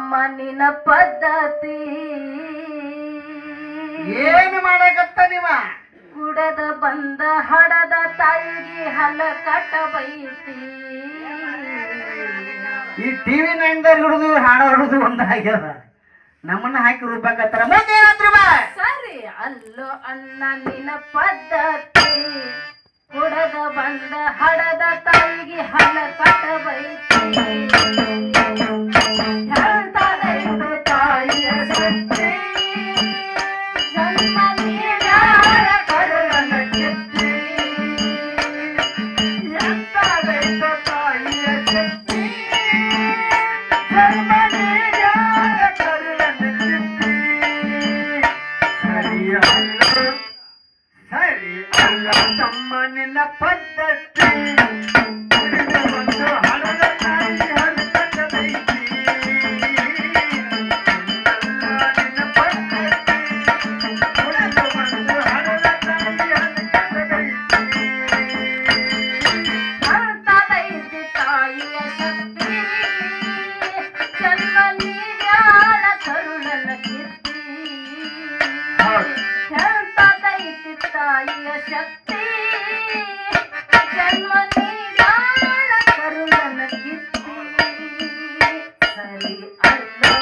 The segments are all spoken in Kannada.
ತಮ್ಮನಿನ ಪದ್ಧತಿ ಏನು ಮಾಡಕತ್ತ ನೀವ ಕುಡದ ಬಂದ ಹಡದ ತಾಯಿಗೆ ಹಲ ಕಟ್ಟ ಬೈತಿ ಈ ಟಿವಿ ನೈನ್ದಾಗ ಹಿಡಿದು ಹಾಡ ಹಿಡಿದು ಒಂದಾಗ್ಯದ ನಮ್ಮನ್ನ ಹಾಕಿ ರೂಪಾಕತ್ತಾರ ಮತ್ತೇನಾದ್ರು ಬಾ ಸರಿ ಅಲ್ಲೋ ಅಣ್ಣ ನಿನ್ನ ಪದ್ಧತಿ ಕುಡದ ಬಂದ ಹಡದ ತಾಯಿಗೆ ಹಲ ಕಟ್ಟ ಬೈತಿ ಹೇಳ್ತಾದೈತು ತಾಯಿಯ ಶಕ್ತಿ ಜನ್ಮ ನೀಡ್ಯಾಳ ಕರುಳನ ಕಿತ್ತಿ ಎಂತಾದೈತು ತಾಯಿಯ ಶಕ್ತಿ ಜನ್ಮ ನೀಡ್ಯಾಳ ಕರುಳನ ಕಿತ್ತಿ. ಸರಿ ಅಲ್ಲ ತಮ್ಮ ನಿನ್ನ ಪದ್ಧತಿ ಕುಡಿದು ಬಂದು ಹಣದ ತಾಯಿ ಹರಕಟ್ಟದೈತಿ. ನಿನ್ನ ಪದ್ಧತಿ ಕುಡಿದು ಬಂದು ಹಣದ ತಾಯಿ ಹರಕಟ್ಟದೈತಿ. ಹೇಳ್ತಾದೈತಿ ತಾಯಿಯ ಶಕ್ತಿ ಜನ್ಮ ನೀಡ್ಯಾಳ ಕರುಳನ ಕಿತ್ತಿ ಹೇಳ್ತಾದೈತಿ ತಾಯಿಯ ಶಕ್ತಿ ಜನ್ಮ ನೀಡ್ಯಾಳ ಕರುಳನ ಕಿತ್ತಿ ಸರಿ ಅಲ್ಲೋ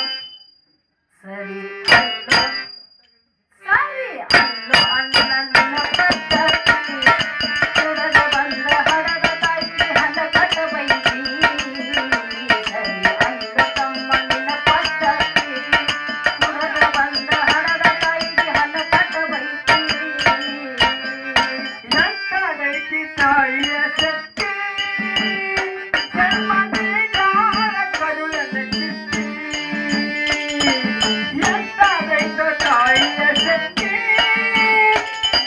ಸರಿ ಅಲ್ಲೋ ಸರಿ ಅಲ್ಲೋ ಅಣ್ಣ ನಿನ್ನ ಪದ್ಧತಿ ಕುಡದ ಬಂದ ಹಡದ ತಾಯಿಗೆ ಹಲ ಕಟ್ಟ ಬೈತಿ ಸರಿ ಅಲ್ಲೋ ತಮ್ಮ ನಿನ್ನ ಪದ್ಧತಿ ಕುಡದ ಬಂದ ಹಡದ ತಾಯಿಗೆ ಹಲ ಕಟ್ಟ ಬೈತಿ ಎಂತಾದೈತಿ ತಾಯಿಯ ಶಕ್ತಿ ಜನ್ಮ ನೀಡ್ಯಾಳ ಕರುಳನ ಕಿತ್ತಿ. ಎಂತಾದೈತು ತಾಯಿಯ ಶಕ್ತಿ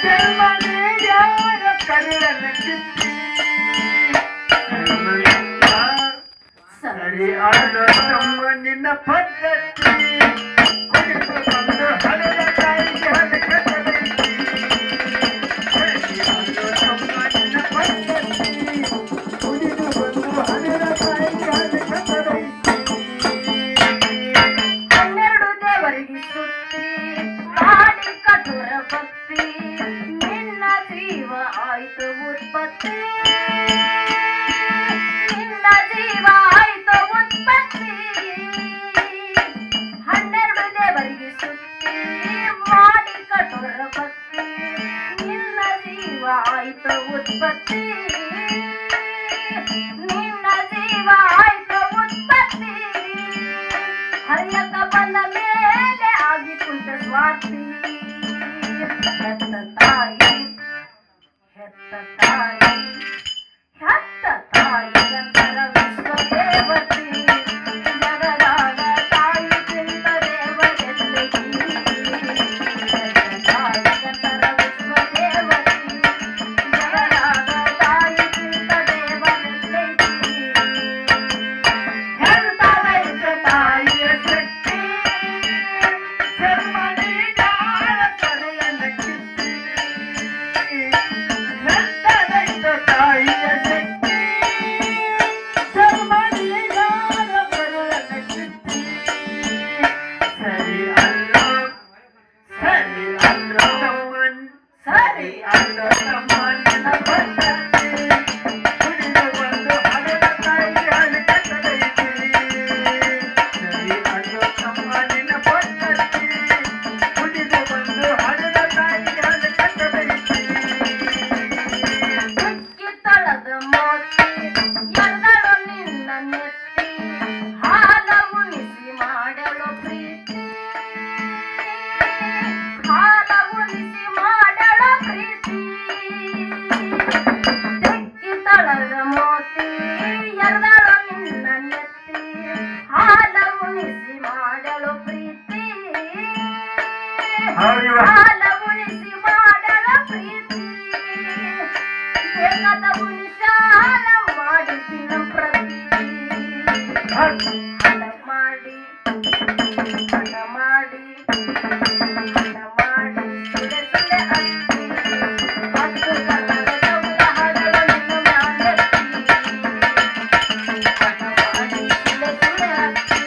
ಜನ್ಮ ನೀಡ್ಯಾಳ ಕರುಳನ ಕಿತ್ತಿ. ಸರಿ ಆದ ತಮ್ಮ ನಿನ್ನ ಪದ್ಧತಿ ಕುಡಿದು ಬಂದು ಹಣದ ತಾಯಿಗೆ ಹರಕಟ್ಟದೈತಿ. ಸರಿ ಆದ ತಮ್ಮ ನಿನ್ನ ಪದ್ಧತಿ ಕುಡಿದು ಬಂದು ಹಣದ ತಾಯಿಗೆ ಹರಕಟ್ಟದೈತಿ. 12 ದೇವರಿಗೆ ಸುತ್ತಿ ಮಾಡಿ ಕಠೋರ ಭಕ್ತಿ ನಿನ್ನ ಜೀವ ಆಯ್ತು ಉತ್ಪತ್ತಿ ನಿನ್ನ ಜೀವ ಆಯ್ತು ಉತ್ಪತ್ತಿ 12 ದೇವರಿಗೆ ಸುತ್ತಿ ಮಾಡಿ ಕಠೋರ ಭಕ್ತಿ ನಿನ್ನ ಜೀವ ಆಯ್ತು ಉತ್ಪತ್ತಿ ನಿನ್ನ ಜೀವ ಆಯ್ತು ಉತ್ಪತ್ತಿ ಹರಿಯಕ ಬಂದ ಮೇಲೆ ಆಗಿ ಕುಂತ ಸ್ವಾರ್ಥಿ ಹೆತ್ತ ತಾಯಿ ಹೆತ್ತ ತಾಯಿ ಹೆತ್ತ ತಾಯಿ ನಂತರ ವಿಶ್ವ ದೇವತಿ ಜಗದಾಗ ತಾಯಿ ಚಿಂತ ದೇವತೆಲ್ಲಿಗೆ ಹೆತ್ತ ತಾಯಿ ನಂತರ ವಿಶ್ವ ದೇವತಿ ಜಗದಾಗ ತಾಯಿ ಚಿಂತ ದೇವತೆಲ್ಲಿಗೆ ಹೇಳ್ತಾದೈತು ತಾಯಿಯ ಶಕ್ತಿ ಜನ್ಮ ನೀಡ್ಯಾಳ ಕರುಳನ ಕಿತ್ತಿ. ಎಂತಾದೈತು ತಾಯಿಯ ಶಕ್ತಿ ಜನ್ಮ ನೀಡ್ಯಾಳ ಕರುಳನ ಕಿತ್ತಿ. ಸರಿ ಅಲ್ಲೋ ತಮ್ಮನ್ ಸರಿ ಅಲ್ಲೋ ತಮ್ಮನ ಪದ್ಧತಿ ಕುಡಿದು ಬಂದು ಹಣದ ತಾಯಿಗೆ ಹರಕಟ್ಟದೈತಿ. ಸರಿ ಅಲ್ಲೋ ತಮ್ಮನ ಪದ್ಧತಿ ಕುಡಿದು ಬಂದು ಹಣದ ತಾಯಿಗೆ ಹರಕಟ್ಟದೈತಿ. ಕಿತ್ತಳದ ಮೋತಿ ಎರ್ದಳು ನಿನ್ನ ನೆತ್ತಿ ಹಾಲ ಉಣಿಸಿ ಮಾಡಲು ಪ್ರೀತಿ ಹಾಲ ಉಣಿಸಿ ಮಾಡಲು ಪ್ರೀತಿ ಕಿತ್ತಳದ ಮೋತಿ ಎರ್ದಳು ನಿನ್ನ ನೆತ್ತಿ ಹಾಲ ಉಣಿಸಿ ಮಾಡಲು ಪ್ರೀತಿ ಹೌದಿವ ಹಾಲ ಉಣಿಸಿ ಮಾಡಲು ಪ್ರೀತಿ ಬೇಕಾದ ಉಳಿಸಾಲ ಮಾಡಿಸಿ ನಮ್ಮ ಪ್ರತಿ ಹಠ ಮಾಡಿ ಹಠ ಮಾಡಿ ಹಠ ಮಾಡಿ ಸುಳೆ ಸುಳೆ ಅತ್ತಿ ಹತ್ತು ಕನ್ನಡ ಗೌರ ಹಡಲ ನಿನ್ನ ಮ್ಯಾಲೆತ್ತಿ ಹಠ ಮಾಡಿ ಸುಳೆ ಸುಳೆ ಅತ್ತಿ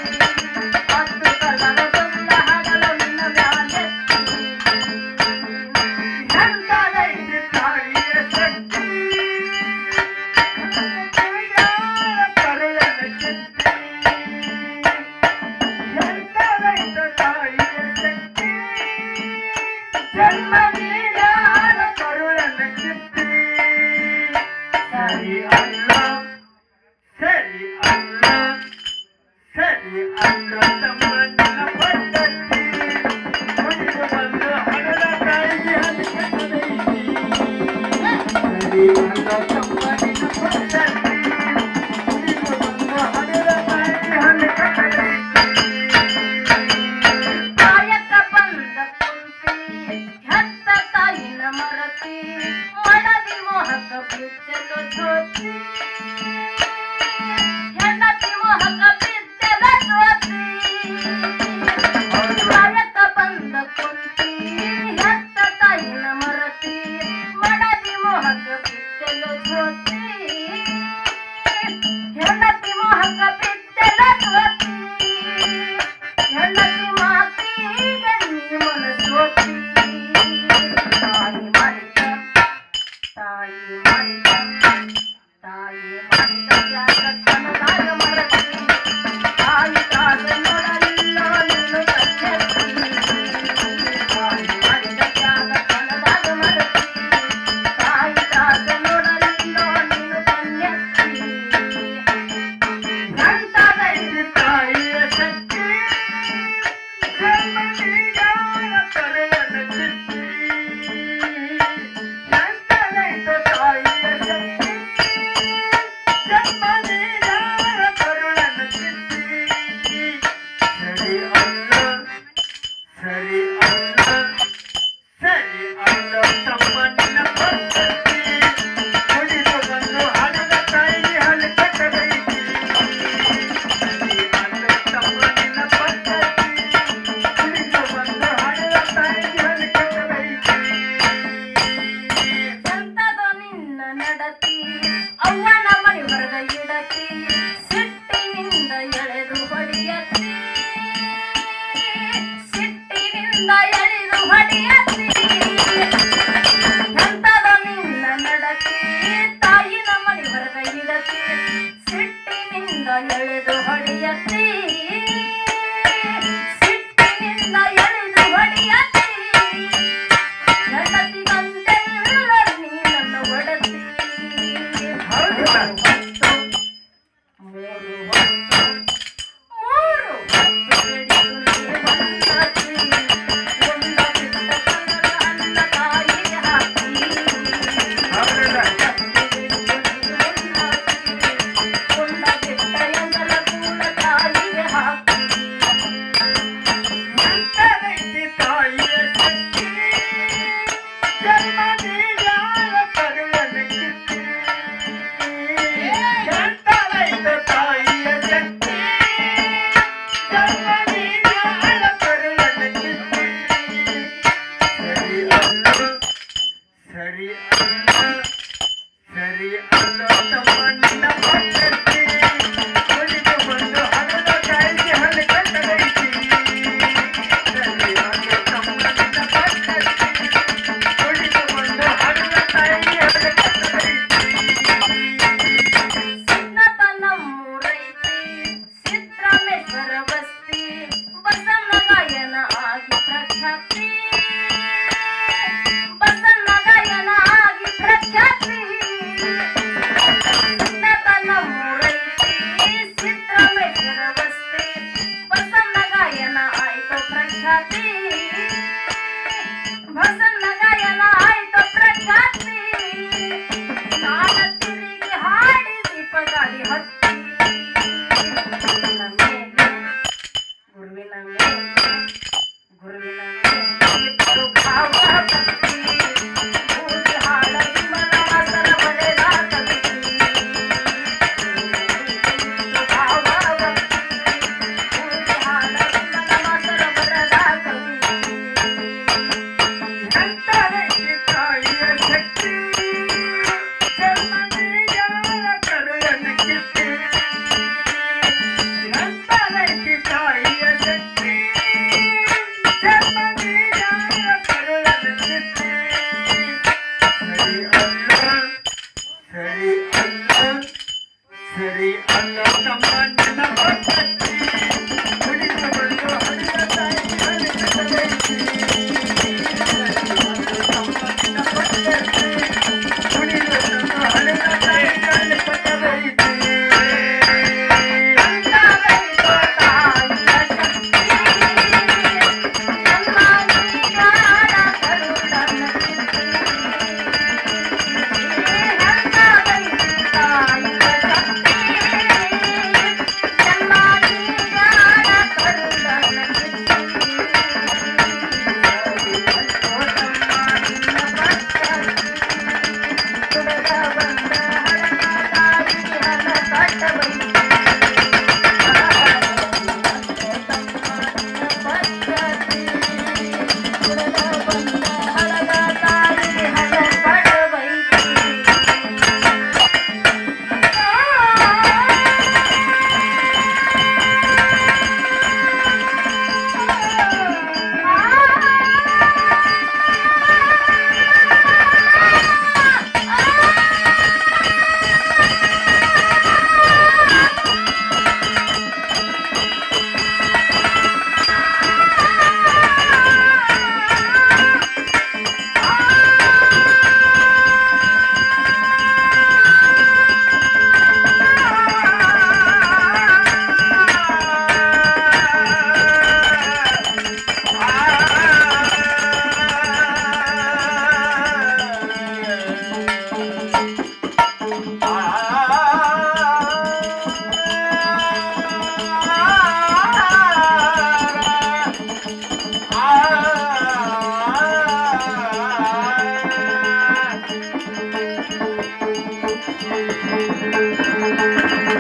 ಹೆಂಡತಿ ಮಾತಿಗೆ ನೀ ಮನಸೋತಿ ತಾಯಿ ಮಾಡಿದ ತಾಯಿ ಮಾಡಿದ ತಾಯಿ ಮಾಡಿದ ತ್ಯಾಗ ಕ್ಷಣದಾಗ ಮರತಿ ತಾಯಿ ಕಾದ ನೋಡಲಿಲ್ಲ ನೀನು ಕನ್ಯಸ್ತಿ ತಾಯಿ ಮಾಡಿದ ತ್ಯಾಗ ಕ್ಷಣದಾಗ ಮರತಿ ತಾಯಿ ಕಾದ ನೋಡಲಿಲ್ಲ ನೀನು ಕನ್ಯಸ್ತಿ ಎಂತದೈತಿ ತಾಯಿಯ ಶಕ್ತಿ ಜನ್ಮನಿಗಾಯ ಕರೆಯನ ಚಿತ್ತಿ ಎಂತದೈತ ತಾಯಿಯ ಶಕ್ತಿ ಜನ್ಮನಿಗಾಯ ಕರುಳನ ಚಿತ್ತಿ ಸರಿ ಅಲ್ಲ ಸರಿ ಅಲ್ಲ ಸರಿ ಅಲ್ಲ ತಮ್ಮ ನಿನ್ನ ಪದ್ಧತಿ ಕುಡಿದು ಬಂದು ಹಣದ ತಾಯಿಗೆ ಹಲ್ಲು ಕಟ್ಟಬೇಕು ಸಂತದ ನಿನ್ನ ನಡತಿ ಅವ್ವನ ಮನೆ ಹೊರಗ ಇಡತಿ ಸಿಟ್ಟಿನಿಂದ ಎಳೆದು ಹೊಡೆಯತಿ ಸಿಟ್ಟಿನಿಂದ ಎಳೆದು ಹೊಡೆಯತಿ ಸಂತದ ನಿನ್ನ ನಡತಿ ತಾಯಿನ ಮನೆ ಹೊರಗ ಇಡತಿ ಸಿಟ್ಟಿನಿಂದ ಎಳೆದು ಹೊಡೆಯತಿ ಸಿಟ್ಟಿನಿಂದ ಎಳೆದು ಹೊಡೆಯತಿ ಹೆಂಡತಿಗಂತೆಲ್ಲ ನೀ ನನ್ನ ಒಡತಿ ಮೂರು ಹೊತ್ತು ಹಿಡಿದು ನೀ ಬಂದತಿ ಉಂಡ ಬಿಟ್ಟ ಕನ್ನಡ ಅನ್ನ ತಾಯಿಗೆ ಹಾಕಿ ಉಂಡ ಬಿಟ್ಟ ಎಂದಲ ಕೂಡ ತಾಯಿಗೆ ಹಾಕಿ ಎಂತದೈತಿ ತಾಯಿಯ ಶಕ್ತಿ ಜನ್ಮನಿಗಾಯ ಕರುಳನ ಚಿತ್ತಿ ಎಂತದೈತ ತಾಯಿಯ ಶಕ್ತಿ ಜನ್ಮನಿಗಾಯ ಕರುಳನ ಚಿತ್ತಿ ಸರಿ ಅಲ್ಲ ಸರಿ ಅಲ್ಲ ಸರಿ ಅಲ್ಲ ತಮ್ಮ ನಿನ್ನ ಪದ್ಧತಿ ಕುಡಿದು ಬಂದು ಹಣದ ತಾಯಿಗೆ ಹಲ್ಲು ಕಟ್ಟದೈತಿ ಸರಿ ಅಲ್ಲ ತಮ್ಮ ನಿನ್ನ ಪದ್ಧತಿ ಕುಡಿದು ಬಂದು ಹಣದ ತಾಯಿಗೆ ಹಲ್ಲು ಕಟ್ಟದೈತಿ ಸಿದ್ಧತನಮ್ಮೂರೈತಿ ಸಿದ್ರಾಮೇಶ್ವರ ಬಸ್ತಿ ಬಸವನ ಗಾಯನ ಆಗಿ ಪ್ರಖ್ಯಾತಿ ಬಸವನ ಗಾಯನ ಆಗಿ ಪ್ರಖ್ಯಾತಿ ಸಿದ್ಧತನಮ್ಮೂರೈತಿ ಸಿದ್ರಾಮೇಶ್ವರ ಬಸ್ತಿ ಬಸವನ ಗಾಯನ ಆಯ್ತು ಪ್ರಖ್ಯಾತಿ ಬಸವನ ಗಾಯನ ಆಯ್ತು ಪ್ರಖ್ಯಾತಿ ನಾಡ ತಿರುಗಿ ಹಾಡಿ ದೀಪ ಗಾಡಿ ಹತ್ತಿ ಗುರುವಿನ ಮೇಲೆ ಗುರುವಿನ ಮೇಲೆ ಗುರುವಿನ ಮೇಲೆ ಇತ್ತು ಭಾವ ಭಕ್ತಿ ಭೂಮಿ ಹಾಡ ವಿಮಲ ವಾಸನ ಬರೆದ ಕವಿ ಭಾವ ಭಕ್ತಿ ಭೂಮಿ ಹಾಡ ವಿಮಲ ವಾಸನ ಬರೆದ ಕವಿ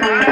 ಬಾಳ